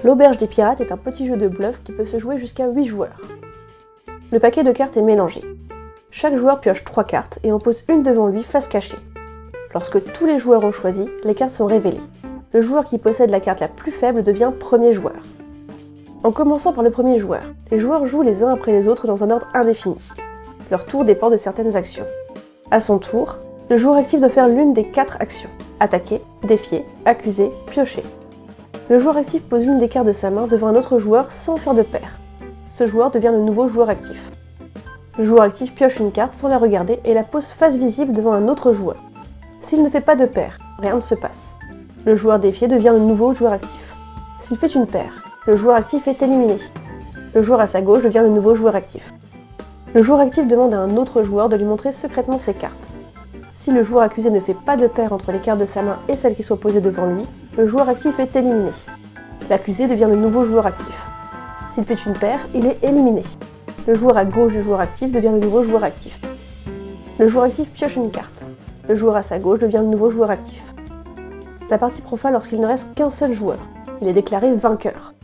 L'auberge des pirates est un petit jeu de bluff qui peut se jouer jusqu'à 8 joueurs. Le paquet de cartes est mélangé. Chaque joueur pioche 3 cartes et en pose une devant lui face cachée. Lorsque tous les joueurs ont choisi, les cartes sont révélées. Le joueur qui possède la carte la plus faible devient premier joueur. En commençant par le premier joueur, les joueurs jouent les uns après les autres dans un ordre indéfini. Leur tour dépend de certaines actions. À son tour, le joueur actif doit faire l'une des 4 actions. Attaquer, défier, accuser, piocher. Le joueur actif pose une des cartes de sa main devant un autre joueur sans faire de paire. Ce joueur devient le nouveau joueur actif. Le joueur actif pioche une carte sans la regarder et la pose face visible devant un autre joueur. S'il ne fait pas de paire, rien ne se passe. Le joueur défié devient le nouveau joueur actif. S'il fait une paire, le joueur actif est éliminé. Le joueur à sa gauche devient le nouveau joueur actif. Le joueur actif demande à un autre joueur de lui montrer secrètement ses cartes. Si le joueur accusé ne fait pas de paire entre les cartes de sa main et celles qui sont posées devant lui, le joueur actif est éliminé. L'accusé devient le nouveau joueur actif. S'il fait une paire, il est éliminé. Le joueur à gauche du joueur actif devient le nouveau joueur actif. Le joueur actif pioche une carte. Le joueur à sa gauche devient le nouveau joueur actif. La partie prend fin lorsqu'il ne reste qu'un seul joueur. Il est déclaré vainqueur.